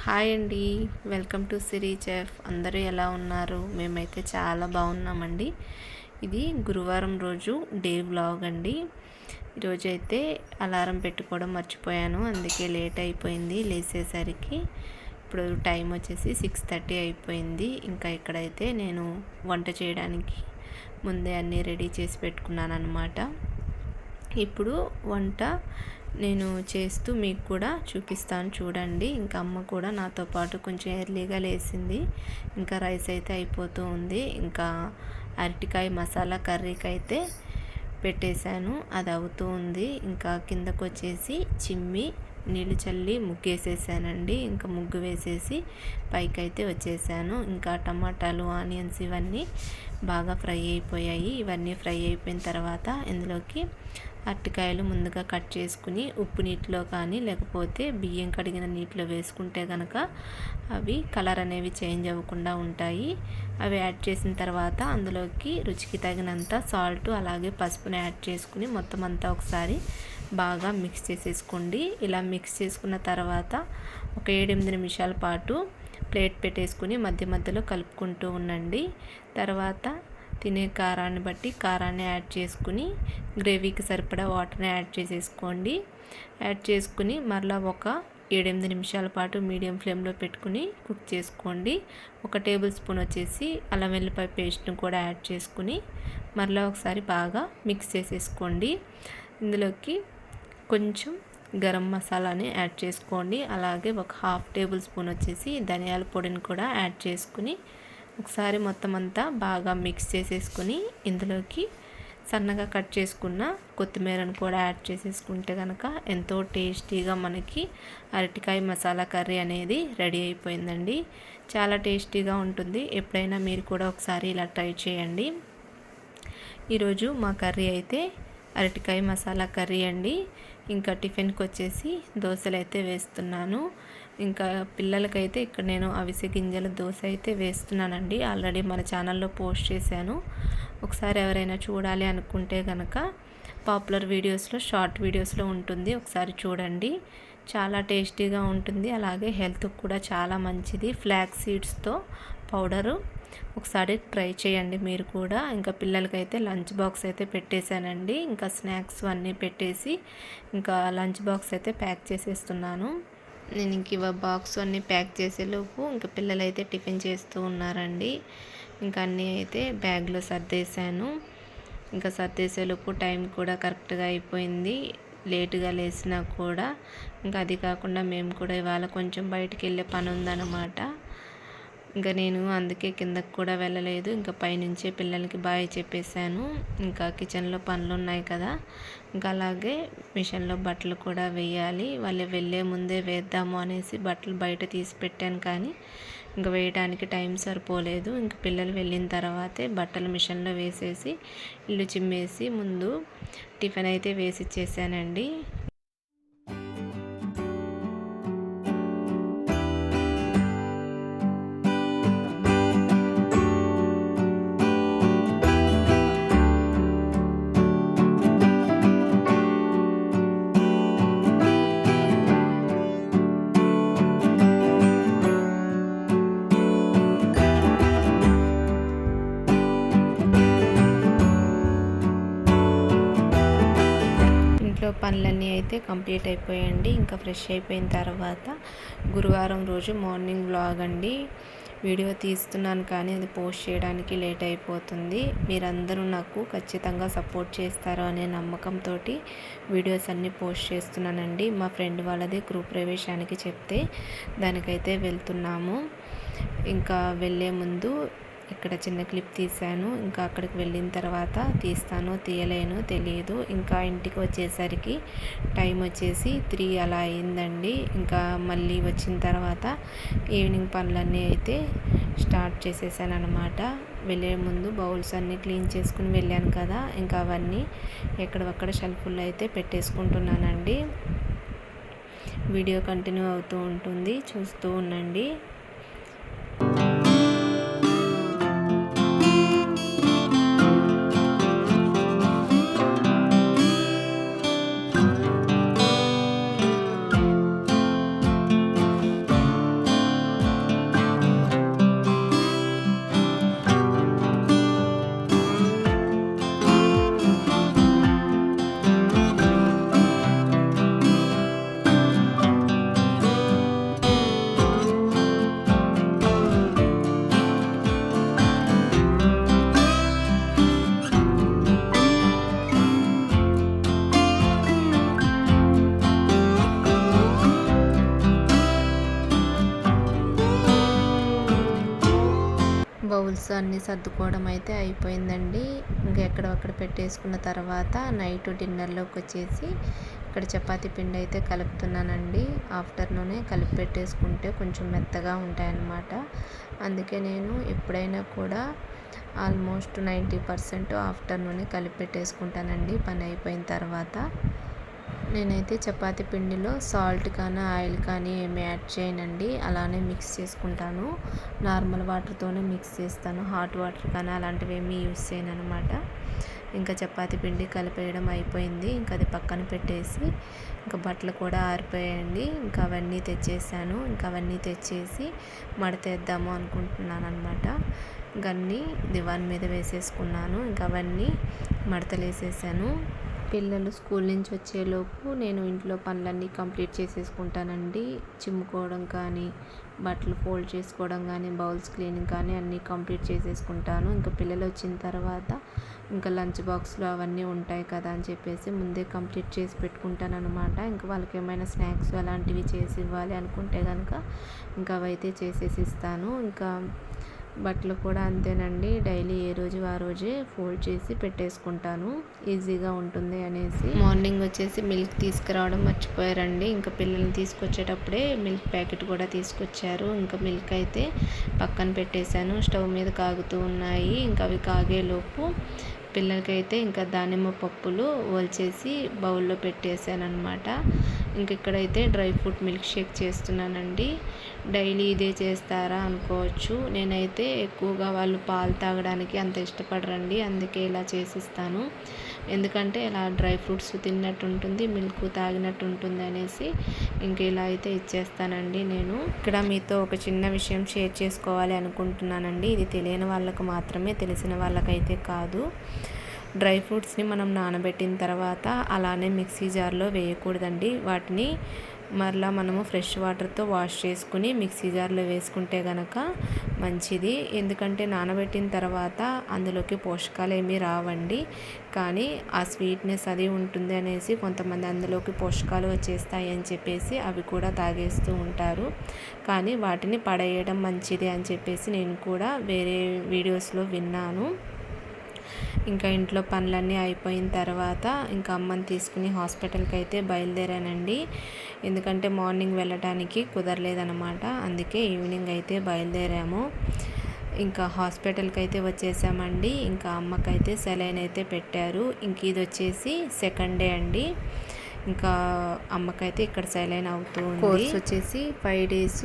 Hi అండి. Welcome to Siri chef. అందరూ ఎలా ఉన్నారు? మేమైతే చాలా బాగున్నామండి. ఇది గురువారం రోజు డే వ్లాగ్ అండి. ఈరోజు అయితే అలారం పెట్టుకోవడం మర్చిపోయాను, అందుకే లేట్ అయిపోయింది లేచేసరికి. ఇప్పుడు టైం వచ్చేసి 6:30 అయిపోయింది. ఇంకా ఇక్కడైతే నేను వంట చేయడానికి ముందే అన్నీ రెడీ చేసి పెట్టుకున్నాను అన్నమాట. ఇప్పుడు వంట నేను చేస్తూ మీకు కూడా చూపిస్తాను చూడండి. ఇంకా అమ్మ కూడా నాతో పాటు కొంచెం ఎర్లీగా లేచింది. ఇంకా రైస్ అయితే అయిపోతూ ఉంది. ఇంకా అరటికాయ మసాలా కర్రీకి అయితే పెట్టేశాను, అది అవుతూ ఉంది. ఇంకా కిందకు వచ్చేసి చిమ్మి నీళ్ళు చల్లి ముగ్గు వేసేసానండి. ఇంకా ముగ్గు వేసేసి పైకి అయితే వచ్చేసాను. ఇంకా టమాటాలు, ఆనియన్స్ ఇవన్నీ బాగా ఫ్రై అయిపోయాయి. ఇవన్నీ ఫ్రై అయిపోయిన తర్వాత ఇందులోకి అరటికాయలు ముందుగా కట్ చేసుకుని ఉప్పు నీటిలో కానీ లేకపోతే బియ్యం కడిగిన నీటిలో వేసుకుంటే కనుక అవి కలర్ అనేవి చేంజ్ అవ్వకుండా ఉంటాయి. అవి యాడ్ చేసిన తర్వాత అందులోకి రుచికి తగినంత సాల్ట్ అలాగే పసుపుని యాడ్ చేసుకుని మొత్తం అంతా ఒకసారి బాగా మిక్స్ చేసేసుకోండి. ఇలా మిక్స్ చేసుకున్న తర్వాత ఒక 7-8 నిమిషాల పాటు ప్లేట్ పెట్టేసుకుని మధ్య మధ్యలో కలుపుకుంటూ ఉండండి. తర్వాత తినే కారాన్ని బట్టి కారాన్ని యాడ్ చేసుకుని గ్రేవీకి సరిపడా వాటర్ని యాడ్ చేసేసుకోండి. యాడ్ చేసుకుని మరలా ఒక 7-8 నిమిషాల పాటు మీడియం ఫ్లేమ్లో పెట్టుకుని కుక్ చేసుకోండి. 1 టేబుల్ స్పూన్ వచ్చేసి అల్లం వెల్లిపాయ పేస్ట్ను కూడా యాడ్ చేసుకుని మరలా ఒకసారి బాగా మిక్స్ చేసేసుకోండి. ఇందులోకి కొంచెం గరం మసాలాని యాడ్ చేసుకోండి. అలాగే ఒక 1/2 టేబుల్ స్పూన్ వచ్చేసి ధనియాల పొడిని కూడా యాడ్ చేసుకుని ఒకసారి మొత్తం అంతా బాగా మిక్స్ చేసేసుకుని ఇందులోకి సన్నగా కట్ చేసుకున్న కొత్తిమీరను కూడా యాడ్ చేసేసుకుంటే కనుక ఎంతో టేస్టీగా మనకి అరటికాయ మసాలా కర్రీ అనేది రెడీ అయిపోయిందండి. చాలా టేస్టీగా ఉంటుంది. ఎప్పుడైనా మీరు కూడా ఒకసారి ఇలా ట్రై చేయండి. ఈరోజు మా కర్రీ అయితే అరటికాయ మసాలా కర్రీ అండి. ఇంకా టిఫిన్కి వచ్చేసి దోశలు అయితే వేస్తున్నాను. ఇంకా పిల్లలకైతే ఇక్కడ నేను అవిసె గింజల దోశ అయితే వేస్తున్నానండి. ఆల్రెడీ మన ఛానల్లో పోస్ట్ చేశాను. ఒకసారి ఎవరైనా చూడాలి అనుకుంటే కనుక పాపులర్ వీడియోస్లో షార్ట్ వీడియోస్లో ఉంటుంది, ఒకసారి చూడండి. చాలా టేస్టీగా ఉంటుంది. అలాగే హెల్త్కి కూడా చాలా మంచిది. ఫ్లాక్స్ సీడ్స్తో పౌడరు ఒకసారి ట్రై చేయండి మీరు కూడా. ఇంకా పిల్లలకైతే లంచ్ బాక్స్ అయితే పెట్టేశానండి. ఇంకా స్నాక్స్ అన్నీ పెట్టేసి ఇంకా లంచ్ బాక్స్ అయితే ప్యాక్ చేసేస్తున్నాను. నేను ఇంక బాక్స్ అన్నీ ప్యాక్ చేసేలోపు ఇంకా పిల్లలైతే టిఫిన్ చేస్తూ ఉన్నారండి. ఇంకా అన్నీ అయితే బ్యాగ్లో సర్దేశాను. ఇంకా సర్దేసేలోపు టైం కూడా కరెక్ట్గా అయిపోయింది, లేటుగా లేసినా కూడా. ఇంకా అది కాకుండా మేము కూడా ఇవాళ కొంచెం బయటికి వెళ్ళే పని ఉందన్నమాట. ఇంకా నేను అందుకే కిందకు కూడా వెళ్ళలేదు. ఇంకా పైనుంచే పిల్లలకి బాయ్ చెప్పేశాను. ఇంకా కిచెన్లో పనులు ఉన్నాయి కదా, ఇంకా అలాగే మిషన్లో బట్టలు కూడా వేయాలి. వాళ్ళు వెళ్ళే ముందే వేద్దాము అనేసి బట్టలు బయట తీసి పెట్టాను, కానీ ఇంకా వేయడానికి టైం సరిపోలేదు. ఇంకా పిల్లలు వెళ్ళిన తర్వాతే బట్టలు మిషన్లో వేసేసి ఇల్లు చిమ్మేసి ముందు టిఫిన్ అయితే వేసి ఇచ్చేసానండి. పనులన్నీ అయితే కంప్లీట్ అయిపోయాయండి. ఇంకా ఫ్రెష్ అయిపోయిన తర్వాత గురువారం రోజు మార్నింగ్ వ్లాగ్ అండి. వీడియో తీస్తున్నాను కానీ అది పోస్ట్ చేయడానికి లేట్ అయిపోతుంది. మీరందరూ నాకు ఖచ్చితంగా సపోర్ట్ చేస్తారు అనే నమ్మకంతో వీడియోస్ అన్నీ పోస్ట్ చేస్తున్నానండి. మా ఫ్రెండ్ వాళ్ళది గృహ ప్రవేశానికి చెప్తే దానికైతే వెళ్తున్నాము. ఇంకా వెళ్ళే ముందు ఇక్కడ చిన్న క్లిప్ తీశాను. ఇంకా అక్కడికి వెళ్ళిన తర్వాత తీస్తానో తీయలేనో తెలియదు. ఇంకా ఇంటికి వచ్చేసరికి టైం వచ్చేసి 3 అలా అయిందండి. ఇంకా మళ్ళీ వచ్చిన తర్వాత ఈవినింగ్ పనులన్నీ అయితే స్టార్ట్ చేసేసాను అనమాట. వెళ్ళే ముందు బౌల్స్ అన్నీ క్లీన్ చేసుకుని వెళ్ళాను కదా, ఇంకా అవన్నీ ఎక్కడొక్కడ షెల్ఫ్లో అయితే పెట్టేసుకుంటున్నానండి. వీడియో కంటిన్యూ అవుతూ ఉంటుంది, చూస్తూ ఉండండి. బౌల్స్ అన్నీ సర్దుకోవడం అయితే అయిపోయిందండి. ఇంకా ఎక్కడొక్కడ పెట్టేసుకున్న తర్వాత నైట్ డిన్నర్లోకి వచ్చేసి ఇక్కడ చపాతీ పిండి అయితే కలుపుతున్నానండి. ఆఫ్టర్నూనే కలిపి పెట్టేసుకుంటే కొంచెం మెత్తగా ఉంటాయన్నమాట. అందుకే నేను ఎప్పుడైనా కూడా ఆల్మోస్ట్ 90% ఆఫ్టర్నూనే కలిపి పెట్టేసుకుంటానండి పని అయిపోయిన తర్వాత. నేనైతే చపాతీ పిండిలో సాల్ట్ కానీ ఆయిల్ కానీ ఏమి యాడ్ చేయనండి. అలానే మిక్స్ చేసుకుంటాను. నార్మల్ వాటర్తోనే మిక్స్ చేస్తాను. హాట్ వాటర్ కానీ అలాంటివి ఏమీ యూస్ చేయను అనమాట. ఇంకా చపాతీ పిండి కలిపేయడం అయిపోయింది. ఇంకా అది పక్కన పెట్టేసి ఇంకా బట్టలు కూడా ఆరిపోయాయండి. ఇంకా అవన్నీ తెచ్చేసాను. ఇంకా అవన్నీ తెచ్చేసి మడతేద్దాము అనుకుంటున్నాను అనమాట. ఇంకా అన్నీ దివాన్ మీద వేసేసుకున్నాను. ఇంకా అవన్నీ మడతలు వేసేసాను. పిల్లలు స్కూల్ నుంచి వచ్చేలోపు నేను ఇంట్లో పనులన్నీ కంప్లీట్ చేసేసుకుంటానండి. చిమ్ముకోవడం కానీ, బట్టలు ఫోల్డ్ చేసుకోవడం కానీ, బౌల్స్ క్లీనింగ్ కానీ అన్నీ కంప్లీట్ చేసేసుకుంటాను. ఇంకా పిల్లలు వచ్చిన తర్వాత ఇంకా లంచ్ బాక్స్లో అవన్నీ ఉంటాయి కదా అని చెప్పేసి ముందే కంప్లీట్ చేసి పెట్టుకుంటాను అనమాట. ఇంకా వాళ్ళకి ఏమైనా స్నాక్స్ అలాంటివి చేసి ఇవ్వాలి అనుకుంటే కనుక ఇంకా అవైతే చేసేసి ఇస్తాను. ఇంకా బట్టలు కూడా అంతేనండి. డైలీ ఏ రోజు ఆ రోజే ఫోల్డ్ చేసి పెట్టేసుకుంటాను, ఈజీగా ఉంటుంది అనేసి. మార్నింగ్ వచ్చేసి మిల్క్ తీసుకురావడం మర్చిపోయారండి. ఇంకా పిల్లల్ని తీసుకొచ్చేటప్పుడే మిల్క్ ప్యాకెట్ కూడా తీసుకొచ్చారు. ఇంకా మిల్క్ అయితే పక్కన పెట్టేశాను. స్టవ్ మీద కాగుతూ ఉన్నాయి. ఇంకా అవి కాగేలోపు పిల్లలకైతే ఇంకా దానిమ్మ పప్పులు ఒలిచేసి బౌల్లో పెట్టేశాను అనమాట. ఇంక ఇక్కడైతే డ్రై ఫ్రూట్ మిల్క్ షేక్ చేస్తున్నానండి. డైలీ ఇదే చేస్తారా అనుకోవచ్చు. నేనైతే ఎక్కువగా వాళ్ళు పాలు తాగడానికి అంత ఇష్టపడరండి. అందుకే ఇలా చేసిస్తాను. ఎందుకంటే ఇలా డ్రై ఫ్రూట్స్ తిన్నట్టు ఉంటుంది, మిల్క్ తాగినట్టు ఉంటుంది అనేసి ఇంక ఇలా అయితే ఇచ్చేస్తానండి. నేను ఇక్కడ మీతో ఒక చిన్న విషయం షేర్ చేసుకోవాలి అనుకుంటున్నానండి. ఇది తెలియని వాళ్ళకు మాత్రమే, తెలిసిన వాళ్ళకైతే కాదు. డ్రై ఫ్రూట్స్ని మనం నానబెట్టిన తర్వాత అలానే మిక్సీ జార్లో వేయకూడదండి. వాటిని మరలా మనము ఫ్రెష్ వాటర్తో వాష్ చేసుకుని మిక్సీ జార్లో వేసుకుంటే కనుక మంచిది. ఎందుకంటే నానబెట్టిన తర్వాత అందులోకి పోషకాలు ఏమీ రావండి. కానీ ఆ స్వీట్నెస్ అది ఉంటుంది అనేసి కొంతమంది అందులోకి పోషకాలు వచ్చేస్తాయి అని చెప్పేసి అవి కూడా తాగేస్తూ ఉంటారు. కానీ వాటిని పడేయడం మంచిది అని చెప్పేసి నేను కూడా వేరే వీడియోస్లో విన్నాను. ఇంకా ఇంట్లో పనులన్నీ అయిపోయిన తర్వాత ఇంకా అమ్మని తీసుకుని హాస్పిటల్కి అయితే బయలుదేరానండి. ఎందుకంటే మార్నింగ్ వెళ్ళటానికి కుదరలేదన్నమాట. అందుకే ఈవినింగ్ అయితే బయలుదేరాము. ఇంకా హాస్పిటల్కి అయితే వచ్చేసామండి. ఇంకా అమ్మకైతే సెలైన్ అయితే పెట్టారు. ఇంక ఇది వచ్చేసి సెకండ్ డే అండి. ఇంకా అమ్మకైతే ఇక్కడ సెలైన్ అవుతూ ఉంది. కోర్స్ వచ్చేసి 5 days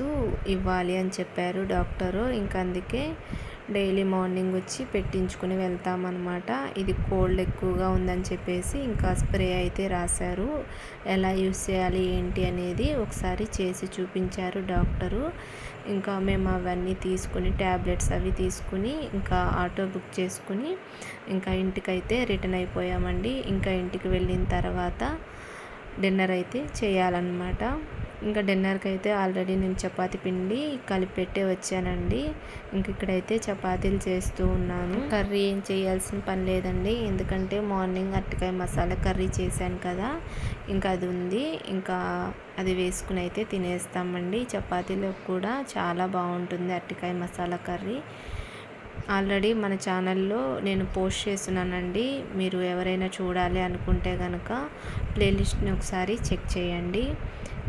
ఇవ్వాలి అని చెప్పారు డాక్టరు. ఇంకా అందుకే డైలీ మార్నింగ్ వచ్చి పెట్టించుకుని వెళ్తామన్నమాట. ఇది కోల్డ్ ఎక్కువగా ఉందని చెప్పేసి ఇంకా స్ప్రే అయితే రాశారు. ఎలా యూస్ చేయాలి ఏంటి అనేది ఒకసారి చేసి చూపించారు డాక్టరు. ఇంకా మేము అవన్నీ తీసుకుని ట్యాబ్లెట్స్ అవి తీసుకుని ఇంకా ఆటో బుక్ చేసుకుని ఇంకా ఇంటికైతే రిటర్న్ అయిపోయామండి. ఇంకా ఇంటికి వెళ్ళిన తర్వాత డిన్నర్ అయితే చేయాలన్నమాట. ఇంకా డిన్నర్కి అయితే ఆల్రెడీ నేను చపాతీ పిండి కలిపి పెట్టే వచ్చానండి. ఇంక ఇక్కడైతే చపాతీలు చేస్తూ ఉన్నాను. కర్రీ ఏం చేయాల్సిన పని లేదండి. ఎందుకంటే మార్నింగ్ అరటికాయ మసాలా కర్రీ చేశాను కదా, ఇంకా అది ఉంది. ఇంకా అది వేసుకుని అయితే తినేస్తామండి. చపాతీలో కూడా చాలా బాగుంటుంది అరటికాయ మసాలా కర్రీ. ఆల్రెడీ మన ఛానల్లో నేను పోస్ట్ చేస్తున్నానండి. మీరు ఎవరైనా చూడాలి అనుకుంటే కనుక ప్లేలిస్ట్ని ఒకసారి చెక్ చేయండి.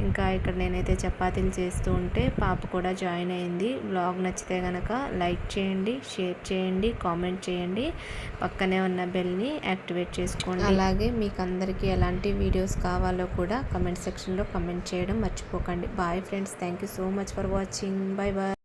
ఇంకా ఇక్కడ నేనైతే చపాతీలు చేస్తూ ఉంటే పాప కూడా జాయిన్ అయింది. వ్లాగ్ నచ్చితే కనుక లైక్ చేయండి, షేర్ చేయండి, కామెంట్ చేయండి. పక్కనే ఉన్న బెల్ని యాక్టివేట్ చేసుకోండి. అలాగే మీకు అందరికీ ఎలాంటి వీడియోస్ కావాలో కూడా కమెంట్ సెక్షన్లో కమెంట్ చేయడం మర్చిపోకండి. Bye friends, thank you so much for watching. Bye bye.